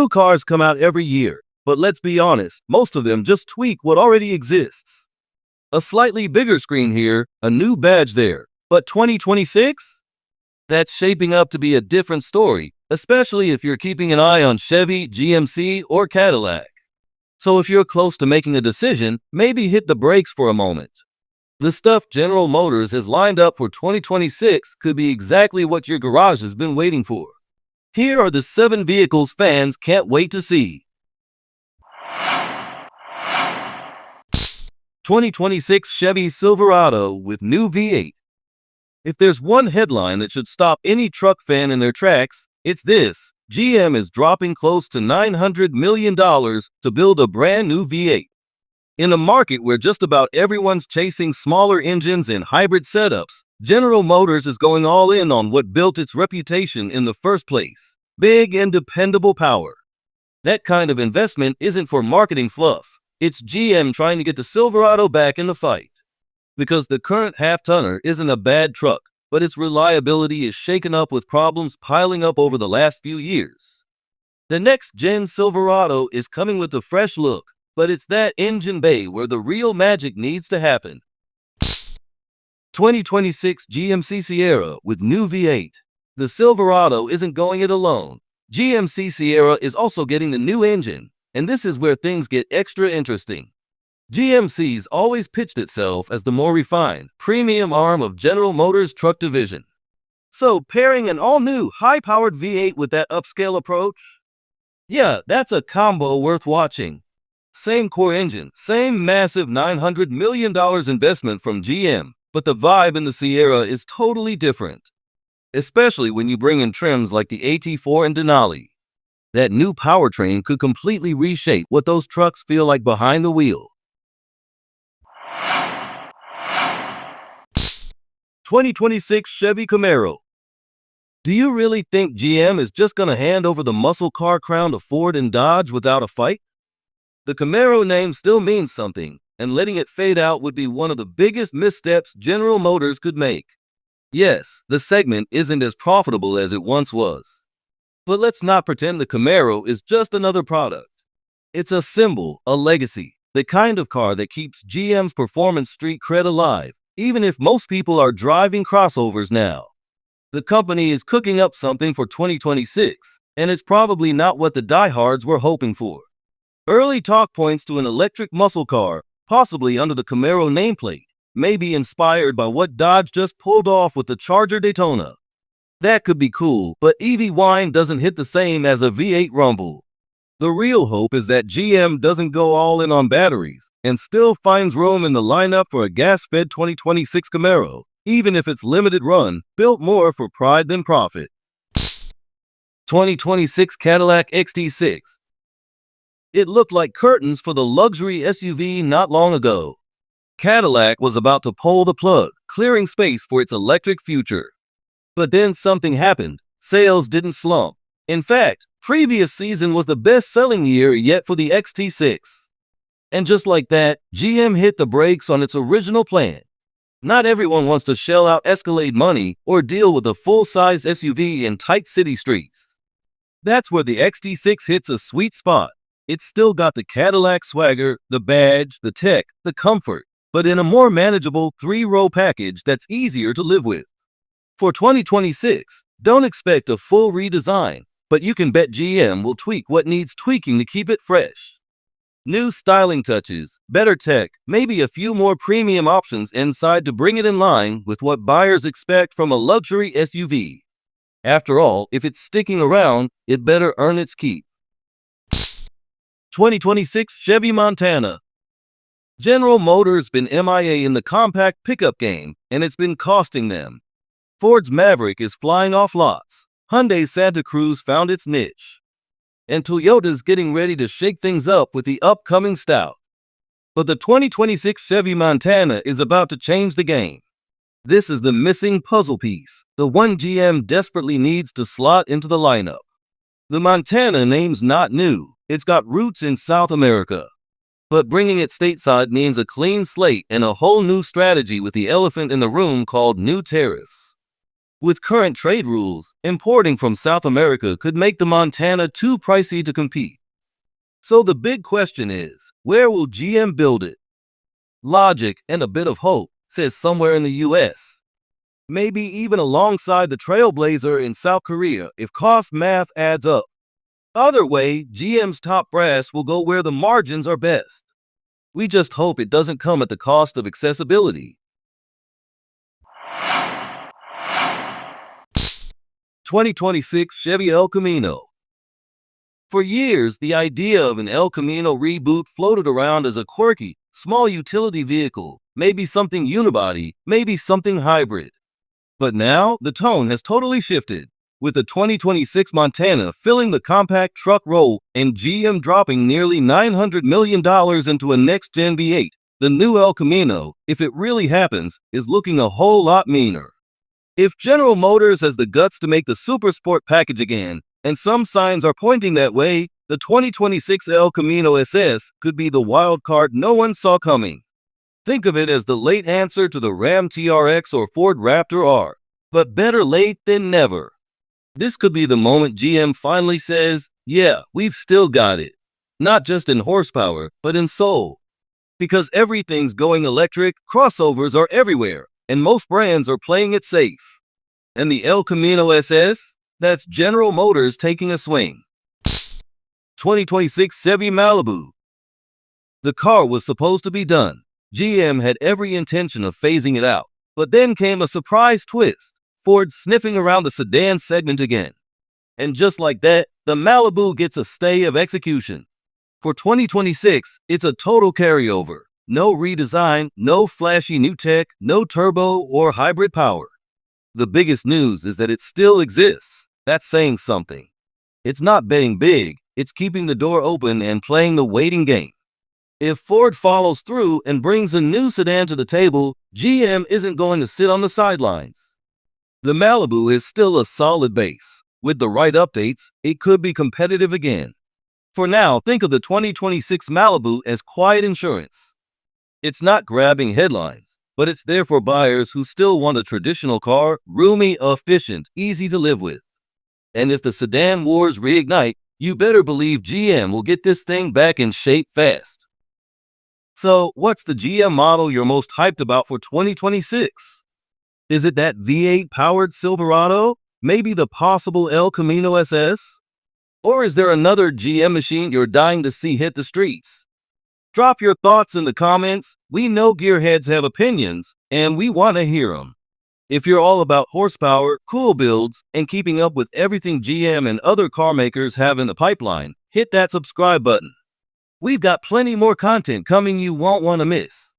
New cars come out every year, but let's be honest, most of them just tweak what already exists. A slightly bigger screen here, a new badge there. But 2026? That's shaping up to be a different story, especially if you're keeping an eye on Chevy, GMC, or Cadillac. So if you're close to making a decision, maybe hit the brakes for a moment. The stuff General Motors has lined up for 2026 could be exactly what your garage has been waiting for. Here are the 7 vehicles fans can't wait to see. 2026 Chevy Silverado with new V8. If there's one headline that should stop any truck fan in their tracks, it's this: GM is dropping close to $900 million to build a brand new V8. In a market where just about everyone's chasing smaller engines and hybrid setups, General Motors is going all in on what built its reputation in the first place: big and dependable power. That kind of investment isn't for marketing fluff. It's GM trying to get the Silverado back in the fight. Because the current half-tonner isn't a bad truck, but its reliability is shaken up with problems piling up over the last few years. The next-gen Silverado is coming with a fresh look, but it's that engine bay where the real magic needs to happen. 2026 GMC Sierra with new V8. The Silverado isn't going it alone. GMC Sierra is also getting the new engine, and this is where things get extra interesting. GMC's always pitched itself as the more refined, premium arm of General Motors' truck division. So pairing an all-new, high-powered V8 with that upscale approach? Yeah, that's a combo worth watching. Same core engine, same massive $900 million investment from GM, but the vibe in the Sierra is totally different. Especially when you bring in trims like the AT4 and Denali. That new powertrain could completely reshape what those trucks feel like behind the wheel. 2026 Chevy Camaro. Do you really think GM is just going to hand over the muscle car crown to Ford and Dodge without a fight? The Camaro name still means something, and letting it fade out would be one of the biggest missteps General Motors could make. Yes, the segment isn't as profitable as it once was. But let's not pretend the Camaro is just another product. It's a symbol, a legacy, the kind of car that keeps GM's performance street cred alive, even if most people are driving crossovers now. The company is cooking up something for 2026, and it's probably not what the diehards were hoping for. Early talk points to an electric muscle car, possibly under the Camaro nameplate, may be inspired by what Dodge just pulled off with the Charger Daytona. That could be cool, but EV wine doesn't hit the same as a V8 rumble. The real hope is that GM doesn't go all in on batteries and still finds room in the lineup for a gas-fed 2026 Camaro, even if it's limited run, built more for pride than profit. 2026 Cadillac XT6. It looked like curtains for the luxury SUV not long ago. Cadillac was about to pull the plug, clearing space for its electric future. But then something happened. Sales didn't slump. In fact, previous season was the best-selling year yet for the XT6. And just like that, GM hit the brakes on its original plan. Not everyone wants to shell out Escalade money or deal with a full-size SUV in tight city streets. That's where the XT6 hits a sweet spot. It's still got the Cadillac swagger, the badge, the tech, the comfort, but in a more manageable 3-row package that's easier to live with. For 2026, don't expect a full redesign, but you can bet GM will tweak what needs tweaking to keep it fresh. New styling touches, better tech, maybe a few more premium options inside to bring it in line with what buyers expect from a luxury SUV. After all, if it's sticking around, it better earn its keep. 2026 Chevy Montana. General Motors been MIA in the compact pickup game, and it's been costing them. Ford's Maverick is flying off lots. Hyundai's Santa Cruz found its niche. And Toyota's getting ready to shake things up with the upcoming Stout. But the 2026 Chevy Montana is about to change the game. This is the missing puzzle piece, the one GM desperately needs to slot into the lineup. The Montana name's not new. It's got roots in South America. But bringing it stateside means a clean slate and a whole new strategy with the elephant in the room called new tariffs. With current trade rules, importing from South America could make the Montana too pricey to compete. So the big question is, where will GM build it? Logic and a bit of hope says somewhere in the US. Maybe even alongside the Trailblazer in South Korea if cost math adds up. Either way, GM's top brass will go where the margins are best. We just hope it doesn't come at the cost of accessibility. 2026 Chevy El Camino. For years, the idea of an El Camino reboot floated around as a quirky, small utility vehicle, maybe something unibody, maybe something hybrid. But now, the tone has totally shifted, with the 2026 Montana filling the compact truck role and GM dropping nearly $900 million into a next-gen V8. The new El Camino, if it really happens, is looking a whole lot meaner. If General Motors has the guts to make the super sport package again, and some signs are pointing that way, the 2026 El Camino SS could be the wild card no one saw coming. Think of it as the late answer to the Ram TRX or Ford Raptor R, but better late than never. This could be the moment GM finally says, yeah, we've still got it. Not just in horsepower, but in soul. Because everything's going electric, crossovers are everywhere, and most brands are playing it safe. And the El Camino SS? That's General Motors taking a swing. 2026 Chevy Malibu. The car was supposed to be done. GM had every intention of phasing it out. But then came a surprise twist. Ford sniffing around the sedan segment again. And just like that, the Malibu gets a stay of execution. For 2026, it's a total carryover. No redesign, no flashy new tech, no turbo or hybrid power. The biggest news is that it still exists. That's saying something. It's not betting big, it's keeping the door open and playing the waiting game. If Ford follows through and brings a new sedan to the table, GM isn't going to sit on the sidelines. The Malibu is still a solid base. With the right updates, it could be competitive again. For now, think of the 2026 Malibu as quiet insurance. It's not grabbing headlines, but it's there for buyers who still want a traditional car, roomy, efficient, easy to live with. And if the sedan wars reignite, you better believe GM will get this thing back in shape fast. So, what's the GM model you're most hyped about for 2026? Is it that V8 powered Silverado? Maybe the possible El Camino SS? Or is there another GM machine you're dying to see hit the streets? Drop your thoughts in the comments. We know gearheads have opinions, and we want to hear them. If you're all about horsepower, cool builds, and keeping up with everything GM and other car makers have in the pipeline, hit that subscribe button. We've got plenty more content coming you won't want to miss.